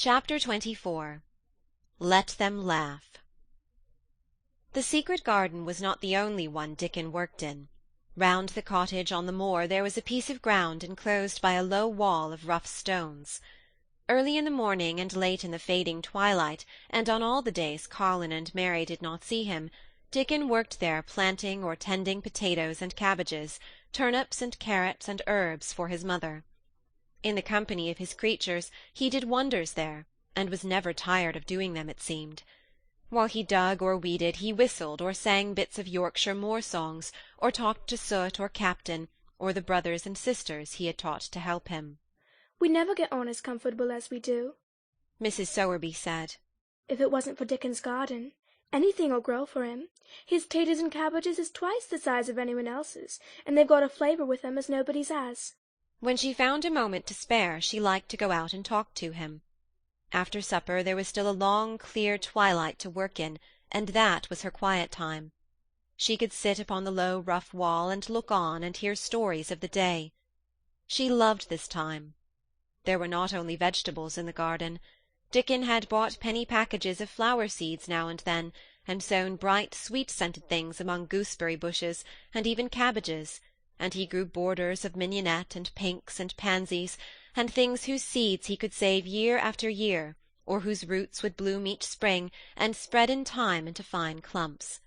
Chapter 24 Let Them Laugh. The secret garden was not the only one Dickon worked in. Round the cottage on the moor there was a piece of ground enclosed by a low wall of rough stones. Early in the morning and late in the fading twilight, and on all the days Colin and Mary did not see him, Dickon worked there planting or tending potatoes and cabbages, turnips and carrots and herbs for his mother. In the company of his creatures he did wonders there, and was never tired of doing them, it seemed. While he dug or weeded he whistled or sang bits of Yorkshire moor songs, or talked to Soot or Captain, or the brothers and sisters he had taught to help him. "We never get on as comfortable as we do," Mrs. Sowerby said. "If it wasn't for Dickon's garden. Anything'll grow for him. His taters and cabbages is twice the size of anyone else's, and they've got a flavour with them as nobody's has." When she found a moment to spare she liked to go out and talk to him. After supper there was still a long clear twilight to work in, and that was her quiet time. She could sit upon the low rough wall and look on and hear stories of the day. She loved this time. There were not only vegetables in the garden. Dickon had bought penny packages of flower seeds now and then, and sown bright sweet-scented things among gooseberry bushes, and even cabbages, and he grew borders of mignonette and pinks and pansies, and things whose seeds he could save year after year, or whose roots would bloom each spring and spread in time into fine clumps.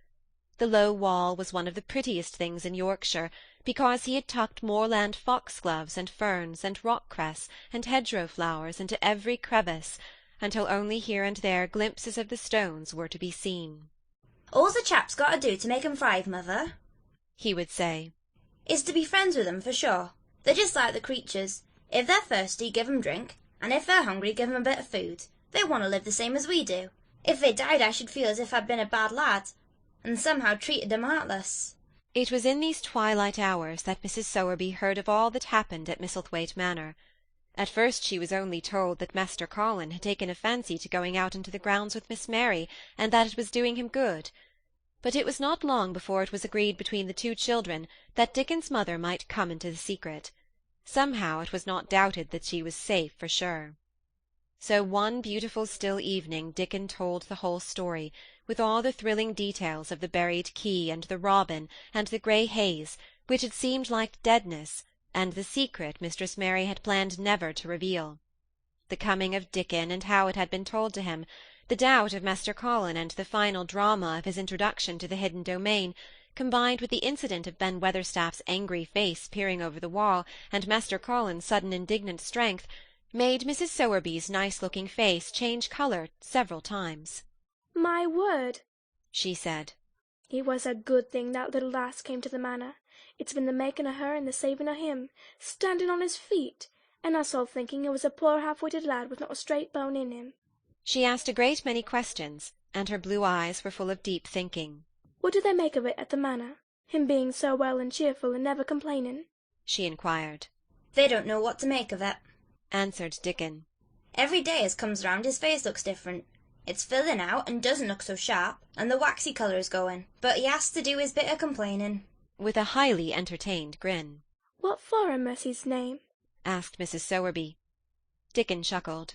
The low wall was one of the prettiest things in Yorkshire, because he had tucked moorland foxgloves and ferns and rock-cress and hedgerow flowers into every crevice, until only here and there glimpses of the stones were to be seen. "All's a chap's got to do to make 'em thrive, mother," he would say, "is to be friends with 'em, for sure. They're just like the creatures. If they're thirsty, give 'em drink, and if they're hungry, give 'em a bit of food. They want to live the same as we do. If they died, I should feel as if I'd been a bad lad, and somehow treated them heartless." It was in these twilight hours that Mrs. Sowerby heard of all that happened at Misselthwaite Manor. At first she was only told that Master Colin had taken a fancy to going out into the grounds with Miss Mary, and that it was doing him good. But it was not long before it was agreed between the two children that Dickon's mother might come into the secret. Somehow it was not doubted that she was safe for sure. So one beautiful still evening Dickon told the whole story, with all the thrilling details of the buried key and the robin and the grey haze, which had seemed like deadness, and the secret Mistress Mary had planned never to reveal. The coming of Dickon and how it had been told to him, the doubt of Master Colin and the final drama of his introduction to the hidden domain, combined with the incident of Ben Weatherstaff's angry face peering over the wall, and Master Colin's sudden indignant strength, made Mrs. Sowerby's nice-looking face change colour several times. "My word," she said, "it was a good thing that little lass came to the manor. It's been the making of her and the saving of him, standing on his feet, and us all thinking it was a poor half-witted lad with not a straight bone in him." She asked a great many questions, and her blue eyes were full of deep thinking. "What do they make of it at the manor, him being so well and cheerful and never complaining?" she inquired. "They don't know what to make of it," answered Dickon. "Every day as comes round his face looks different. It's filling out and doesn't look so sharp, and the waxy colour is going, but he has to do his bit of complaining," with a highly entertained grin. "What for, in mercy's name?" asked Mrs. Sowerby. Dickon chuckled.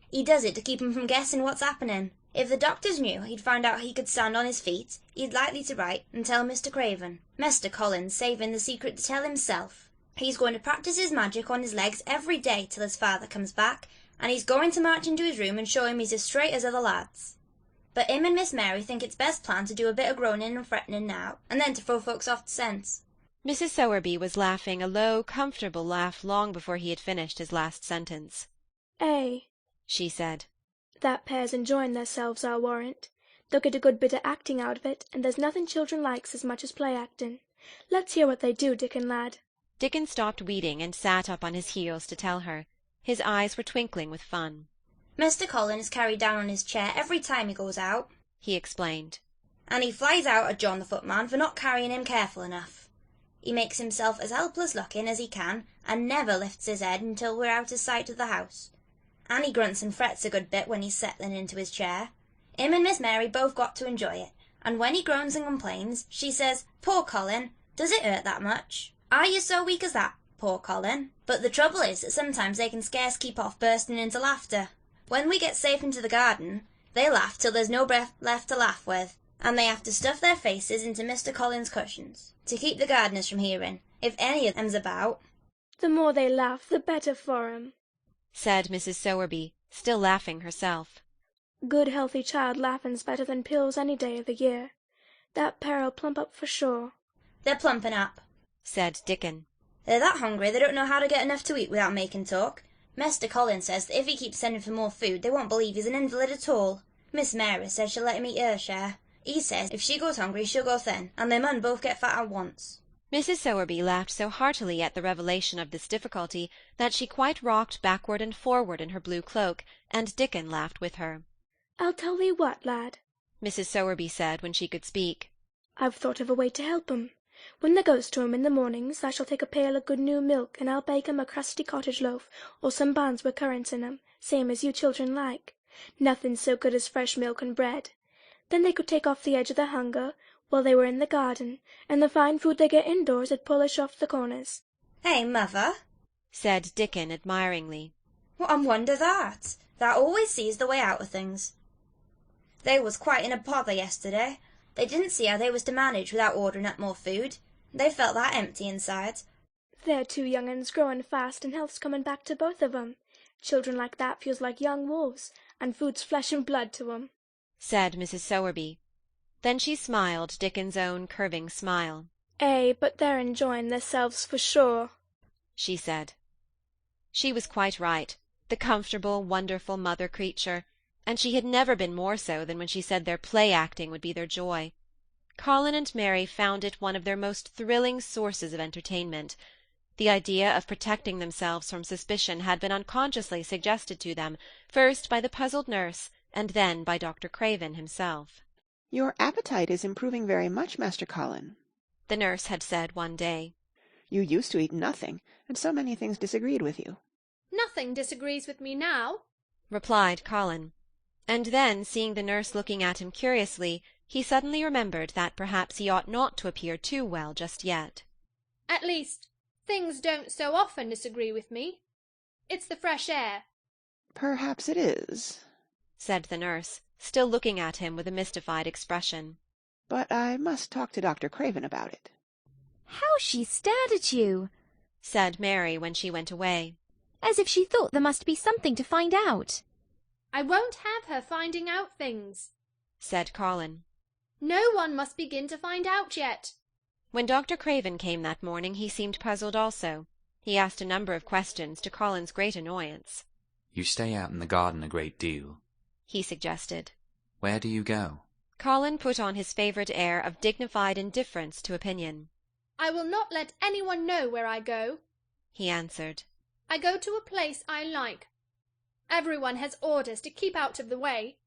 "He does it to keep him from guessing what's happening. If the doctors knew he'd find out he could stand on his feet, he'd likely to write and tell Mr. Craven. Mr. Colin's saving the secret to tell himself. He's going to practise his magic on his legs every day till his father comes back, and he's going to march into his room and show him he's as straight as other lads. But him and Miss Mary think it's best plan to do a bit of groaning and fretting now, and then to throw folks off to sense." Mrs. Sowerby was laughing a low, comfortable laugh long before he had finished his last sentence. "Eh," she said, "that pair's enjoying theirselves, I'll warrant. They'll get a good bit of acting out of it, and there's nothing children likes as much as play-acting. Let's hear what they do, Dickon lad." Dickon stopped weeding and sat up on his heels to tell her. His eyes were twinkling with fun. "Mr. Colin is carried down on his chair every time he goes out," he explained, "and he flies out at John the footman for not carrying him careful enough. He makes himself as helpless looking as he can, and never lifts his head until we're out of sight of the house. And he grunts and frets a good bit when he's settling into his chair. Him and Miss Mary both got to enjoy it, and when he groans and complains, she says, 'Poor Colin, does it hurt that much? Are you so weak as that, poor Colin?' But the trouble is that sometimes they can scarce keep off bursting into laughter. When we get safe into the garden, they laugh till there's no breath left to laugh with, and they have to stuff their faces into Mr. Collins's cushions, to keep the gardeners from hearing, if any of them's about." The more they laugh, the better for 'em, said Mrs. Sowerby, still laughing herself. Good healthy child laughing's better than pills any day of the year. That pair'll plump up for sure. "They're plumping up," said Dickon. "They're that hungry they don't know how to get enough to eat without making talk. Mr. Collins says that if he keeps sending for more food, they won't believe he's an invalid at all. Miss Mary says she'll let him eat her share. He says if she goes hungry she'll go thin, and they mun both get fat at once." Mrs. Sowerby laughed so heartily at the revelation of this difficulty that she quite rocked backward and forward in her blue cloak, and Dickon laughed with her. "I'll tell thee what, lad," Mrs. Sowerby said when she could speak. "I've thought of a way to help 'em. When they goes to 'em in the mornings, I shall take a pail of good new milk, and I'll bake 'em a crusty cottage loaf, or some buns with currants in 'em, same as you children like. Nothing so good as fresh milk and bread. Then they could take off the edge of their hunger while they were in the garden, and the fine food they get indoors 'ud polish off the corners." "Hey, mother," said Dickon admiringly. "what a wonder that! That always sees the way out of things. They was quite in a pother yesterday. They didn't see how they was to manage without ordering up more food. They felt that empty inside." "They're 2 young uns growing fast, and health's coming back to both of 'em. Children like that feels like young wolves, and food's flesh and blood to 'em," said Mrs. Sowerby. Then she smiled Dickon's own curving smile. But they're enjoying theirselves for sure," she said. She was quite right, the comfortable, wonderful mother creature, and she had never been more so than when she said their play-acting would be their joy. Colin and Mary found it one of their most thrilling sources of entertainment. The idea of protecting themselves from suspicion had been unconsciously suggested to them, first by the puzzled nurse, and then by Dr. Craven himself. "Your appetite is improving very much, Master Colin," the nurse had said one day. "You used to eat nothing, and so many things disagreed with you." "Nothing disagrees with me now," replied Colin. And then, seeing the nurse looking at him curiously, he suddenly remembered that perhaps he ought not to appear too well just yet. "At least, things don't so often disagree with me. It's the fresh air." "Perhaps it is," said the nurse, still looking at him with a mystified expression. "But I must talk to Dr. Craven about it." "How she stared at you!" said Mary when she went away. "As if she thought there must be something to find out." "I won't have her finding out things," said Colin. "No one must begin to find out yet." When Dr. Craven came that morning he seemed puzzled also. He asked a number of questions, to Colin's great annoyance. "You stay out in the garden a great deal," he suggested. "Where do you go?" Colin put on his favourite air of dignified indifference to opinion. "I will not let anyone know where I go," he answered. "I go to a place I like. Everyone has orders to keep out of the way.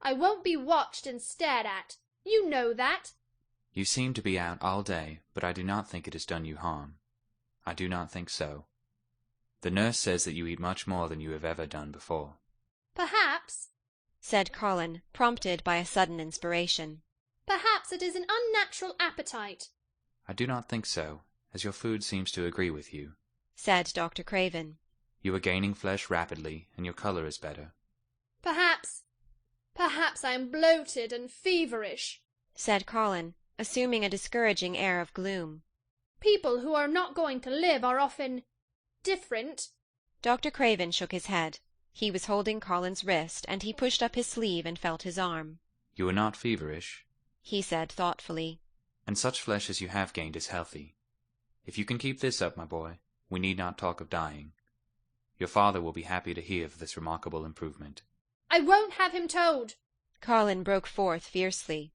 I won't be watched and stared at. You know that." "You seem to be out all day, but I do not think it has done you harm. I do not think so. The nurse says that you eat much more than you have ever done before." "Perhaps," said Colin, prompted by a sudden inspiration. "perhaps it is an unnatural appetite." "I do not think so, as your food seems to agree with you," said Dr. Craven. "You are gaining flesh rapidly, and your colour is better." Perhaps I am bloated and feverish," said Colin, assuming a discouraging air of gloom. "People who are not going to live are often different." Dr. Craven shook his head. He was holding Colin's wrist, and he pushed up his sleeve and felt his arm. "You are not feverish," he said thoughtfully. "and such flesh as you have gained is healthy. If you can keep this up, my boy, we need not talk of dying. Your father will be happy to hear of this remarkable improvement." "I won't have him told," Colin broke forth fiercely.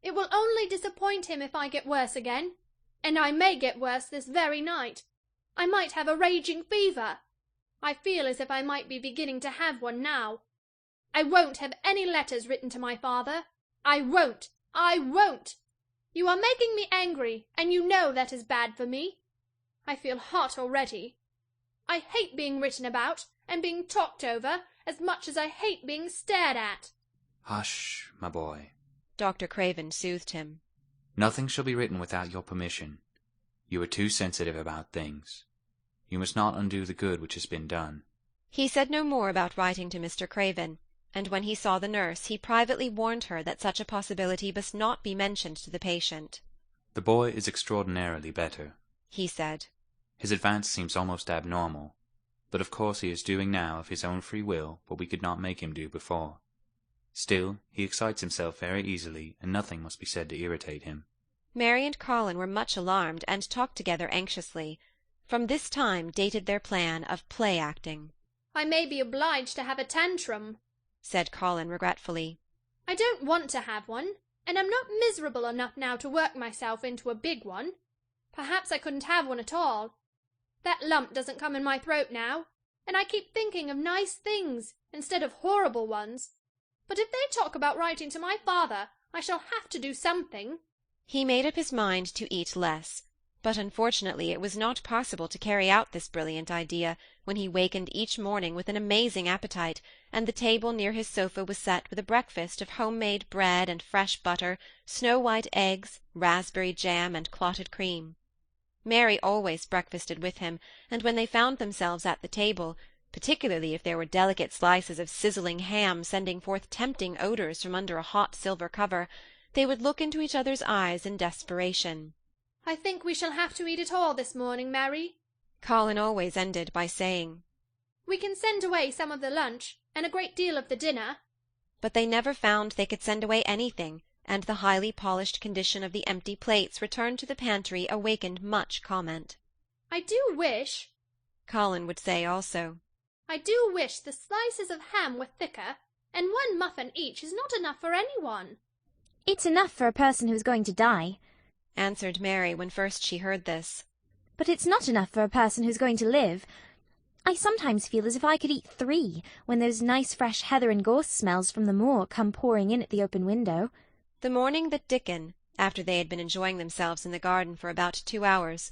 "It will only disappoint him if I get worse again. And I may get worse this very night. I might have a raging fever. I feel as if I might be beginning to have one now. I won't have any letters written to my father. I won't. I won't. You are making me angry, and you know that is bad for me. I feel hot already. I hate being written about and being talked over as much as I hate being stared at." "Hush, my boy," Dr. Craven soothed him. "Nothing shall be written without your permission. You are too sensitive about things. You must not undo the good which has been done." He said no more about writing to Mr. Craven, and when he saw the nurse he privately warned her that such a possibility must not be mentioned to the patient. "The boy is extraordinarily better," he said. "His advance seems almost abnormal, but of course he is doing now of his own free will what we could not make him do before. Still, he excites himself very easily, and nothing must be said to irritate him." Mary and Colin were much alarmed, and talked together anxiously. From this time dated their plan of play-acting. I may be obliged to have a tantrum, said Colin regretfully. I don't want to have one, and I'm not miserable enough now to work myself into a big one. Perhaps I couldn't have one at all. That lump doesn't come in my throat now, and I keep thinking of nice things instead of horrible ones. But if they talk about writing to my father, I shall have to do something. He made up his mind to eat less, but unfortunately it was not possible to carry out this brilliant idea when he wakened each morning with an amazing appetite, and the table near his sofa was set with a breakfast of home-made bread and fresh butter, snow-white eggs, raspberry jam, and clotted cream. Mary always breakfasted with him, and when they found themselves at the table, particularly if there were delicate slices of sizzling ham sending forth tempting odours from under a hot silver cover, they would look into each other's eyes in desperation. I think we shall have to eat it all this morning, Mary, Colin always ended by saying. We can send away some of the lunch, and a great deal of the dinner. But they never found they could send away anything, and the highly polished condition of the empty plates returned to the pantry awakened much comment. I do wish, Colin would say also, I do wish the slices of ham were thicker, and one muffin each is not enough for anyone. It's enough for a person who's going to die, answered Mary when first she heard this. But it's not enough for a person who's going to live. I sometimes feel as if I could eat 3 when those nice fresh heather and gorse smells from the moor come pouring in at the open window. The morning that Dickon, after they had been enjoying themselves in the garden for about 2 hours,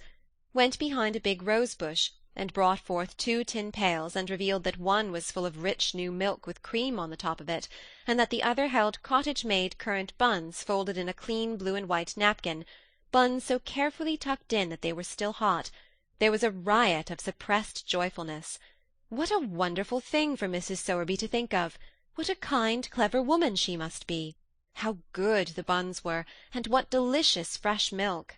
went behind a big rose-bush and brought forth 2 tin pails and revealed that one was full of rich new milk with cream on the top of it, and that the other held cottage-made currant buns folded in a clean blue and white napkin, buns so carefully tucked in that they were still hot, there was a riot of suppressed joyfulness. What a wonderful thing for Mrs. Sowerby to think of! What a kind, clever woman she must be! How good the buns were, and what delicious fresh milk!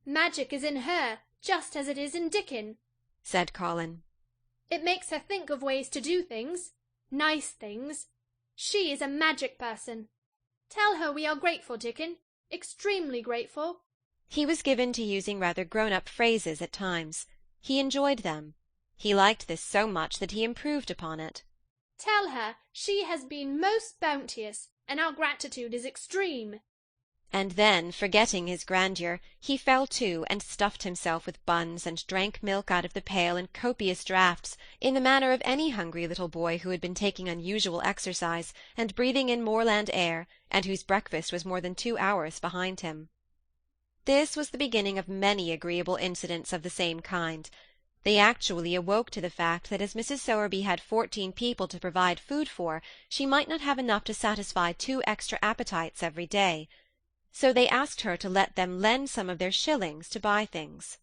Magic is in her, just as it is in Dickon, said Colin. It makes her think of ways to do things, nice things. She is a magic person. Tell her we are grateful, Dickon, extremely grateful. He was given to using rather grown-up phrases at times. He enjoyed them. He liked this so much that he improved upon it. Tell her she has been most bounteous, and our gratitude is extreme. And then, forgetting his grandeur, he fell to and stuffed himself with buns and drank milk out of the pail in copious draughts, in the manner of any hungry little boy who had been taking unusual exercise and breathing in moorland air, and whose breakfast was more than 2 hours behind him. This was the beginning of many agreeable incidents of the same kind. They actually awoke to the fact that as Mrs. Sowerby had 14 people to provide food for, she might not have enough to satisfy 2 extra appetites every day. So they asked her to let them lend some of their shillings to buy things.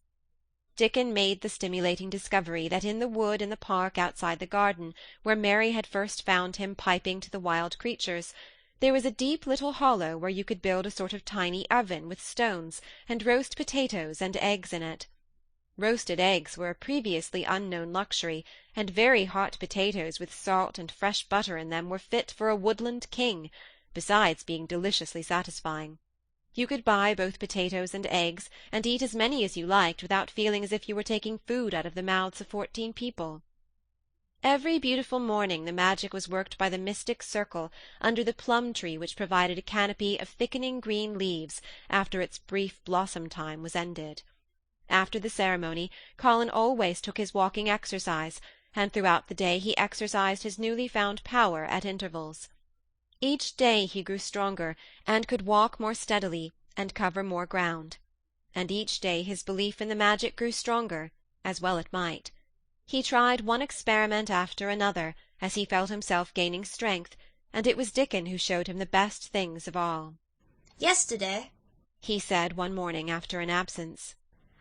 Dickon made the stimulating discovery that in the wood in the park outside the garden, where Mary had first found him piping to the wild creatures, there was a deep little hollow where you could build a sort of tiny oven with stones, and roast potatoes and eggs in it. Roasted eggs were a previously unknown luxury, and very hot potatoes with salt and fresh butter in them were fit for a woodland king, besides being deliciously satisfying. You could buy both potatoes and eggs, and eat as many as you liked without feeling as if you were taking food out of the mouths of 14 people. Every beautiful morning the magic was worked by the mystic circle under the plum-tree which provided a canopy of thickening green leaves after its brief blossom-time was ended. After the ceremony, Colin always took his walking exercise, and throughout the day he exercised his newly found power at intervals. Each day he grew stronger, and could walk more steadily, and cover more ground. And each day his belief in the magic grew stronger, as well it might. He tried one experiment after another, as he felt himself gaining strength, and it was Dickon who showed him the best things of all. Yesterday, he said one morning after an absence,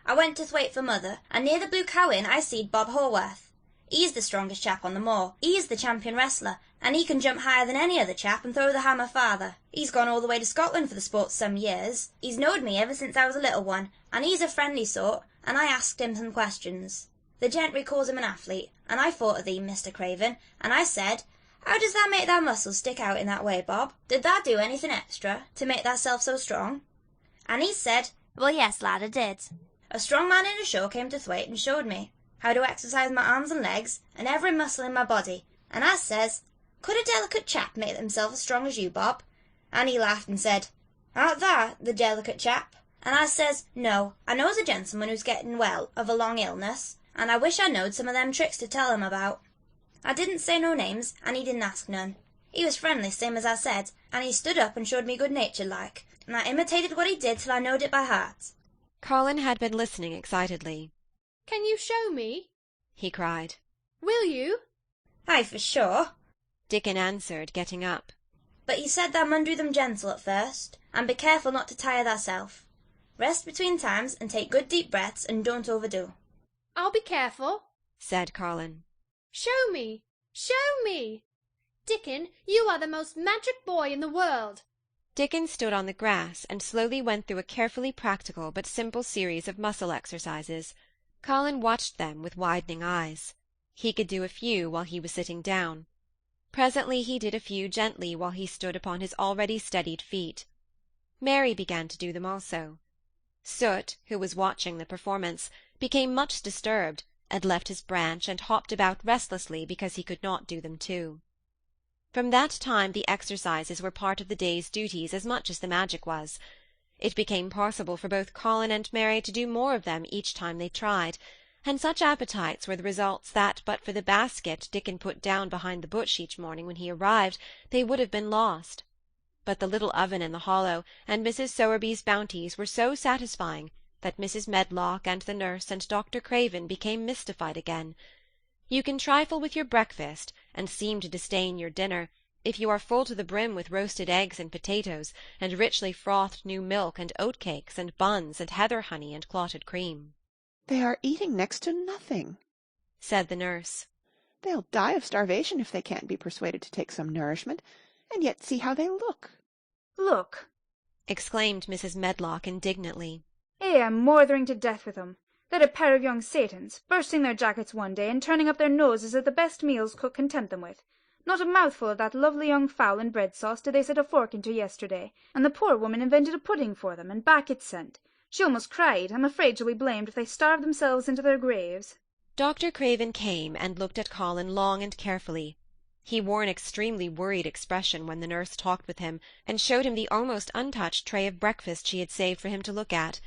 I went to Thwaite for mother, and near the Blue Cow Inn I seed Bob Haworth. He's the strongest chap on the moor. He's the champion wrestler, and he can jump higher than any other chap and throw the hammer farther. He's gone all the way to Scotland for the sport some years. He's knowed me ever since I was a little one, and he's a friendly sort, and I asked him some questions. The gentry calls him an athlete, and I thought of thee, Mr. Craven, and I said, how does that make thy muscles stick out in that way, Bob? Did thou do anything extra to make thyself so strong? And he said, Well, yes, lad, I did. A strong man in a show came to Thwaite and showed me how to exercise my arms and legs and every muscle in my body, and I says, could a delicate chap make himself as strong as you, Bob? And he laughed and said, art thou the delicate chap? And I says, no, I knows a gentleman who's getting well of a long illness, and I wish I knowed some of them tricks to tell him about. I didn't say no names, and he didn't ask none. He was friendly, same as I said, and he stood up and showed me good-natured like, and I imitated what he did till I knowed it by heart. Colin had been listening excitedly. Can you show me? He cried. Will you? Aye, for sure. Dickon answered, getting up. But he said thou mun do them gentle at first, and be careful not to tire thyself. Rest between times, and take good deep breaths, and don't overdo. I'll be careful, said Colin. Show me! Show me! Dickon, you are the most magic boy in the world. Dickon stood on the grass and slowly went through a carefully practical but simple series of muscle exercises. Colin watched them with widening eyes. He could do a few while he was sitting down. Presently he did a few gently while he stood upon his already steadied feet. Mary began to do them also. Soot, who was watching the performance, became much disturbed, and left his branch and hopped about restlessly because he could not do them too. From that time the exercises were part of the day's duties as much as the magic was. It became possible for both Colin and Mary to do more of them each time they tried, and such appetites were the results that but for the basket Dickon put down behind the bush each morning when he arrived, they would have been lost. But the little oven in the hollow and Mrs. Sowerby's bounties were so satisfying that Mrs. Medlock and the nurse and Dr. Craven became mystified again. You can trifle with your breakfast and seem to disdain your dinner if you are full to the brim with roasted eggs and potatoes, and richly frothed new milk and oat-cakes and buns and heather-honey and clotted cream. They are eating next to nothing, said the nurse. They'll die of starvation if they can't be persuaded to take some nourishment, and yet see how they look. Look, exclaimed Mrs. Medlock indignantly. I'm mothering to death with 'em. They're a pair of young Satans, bursting their jackets one day and turning up their noses at the best meals cook can tempt them with. Not a mouthful of that lovely young fowl and bread sauce did they set a fork into yesterday, and the poor woman invented a pudding for them, and back it's sent. She almost cried. I'm afraid she'll be blamed if they starve themselves into their graves. Dr. Craven came and looked at Colin long and carefully. He wore an extremely worried expression when the nurse talked with him, and showed him the almost untouched tray of breakfast she had saved for him to look at,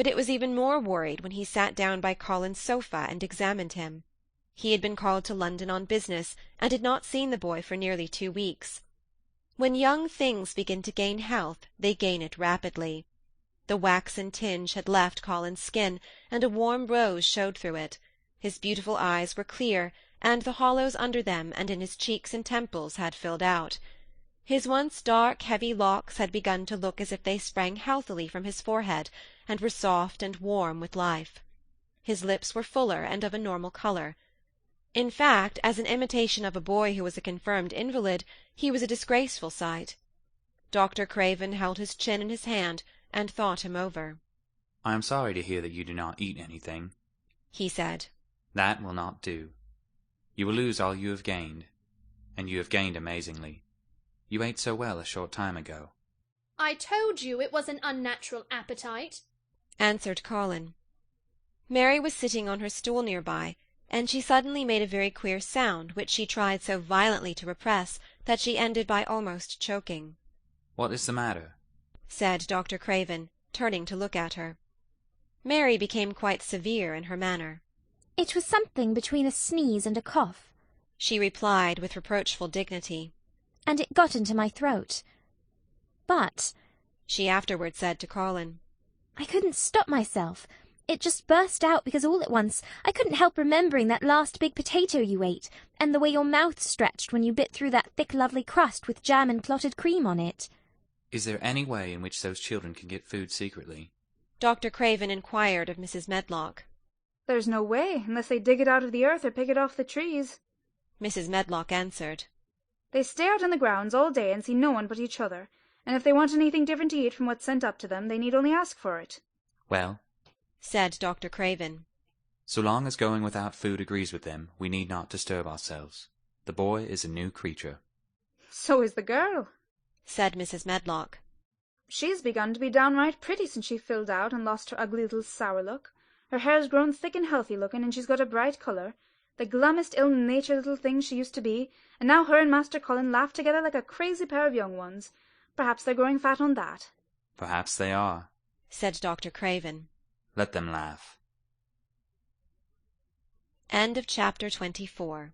but it was even more worried when he sat down by Colin's sofa and examined him. He had been called to London on business, and had not seen the boy for nearly 2 weeks. When young things begin to gain health, they gain it rapidly. The waxen tinge had left Colin's skin, and a warm rose showed through it. His beautiful eyes were clear, and the hollows under them and in his cheeks and temples had filled out. His once dark, heavy locks had begun to look as if they sprang healthily from his forehead, and were soft and warm with life. His lips were fuller and of a normal colour. In fact, as an imitation of a boy who was a confirmed invalid, he was a disgraceful sight. Dr. Craven held his chin in his hand, and thought him over. I am sorry to hear that you do not eat anything, he said. That will not do. You will lose all you have gained, and you have gained amazingly. You ate so well a short time ago. I told you it was an unnatural appetite, answered Colin. Mary was sitting on her stool near by, and she suddenly made a very queer sound which she tried so violently to repress that she ended by almost choking. What is the matter? said Dr. Craven, turning to look at her. Mary became quite severe in her manner. It was something between a sneeze and a cough, she replied with reproachful dignity. And it got into my throat. But, she afterward said to Colin, I couldn't stop myself. It just burst out because all at once I couldn't help remembering that last big potato you ate, and the way your mouth stretched when you bit through that thick lovely crust with jam and clotted cream on it. Is there any way in which those children can get food secretly? Dr. Craven inquired of Mrs. Medlock. There's no way, unless they dig it out of the earth or pick it off the trees. Mrs. Medlock answered. They stay out in the grounds all day and see no one but each other, and if they want anything different to eat from what's sent up to them, they need only ask for it. Well, said Dr. Craven, so long as going without food agrees with them, we need not disturb ourselves. The boy is a new creature. So is the girl, said Mrs. Medlock. She's begun to be downright pretty since she filled out and lost her ugly little sour look. Her hair's grown thick and healthy looking, and she's got a bright colour, the glummest ill-natured little thing she used to be, and now her and Master Colin laugh together like a crazy pair of young ones. Perhaps they're growing fat on that. Perhaps they are, said Dr. Craven. Let them laugh. End of chapter 24.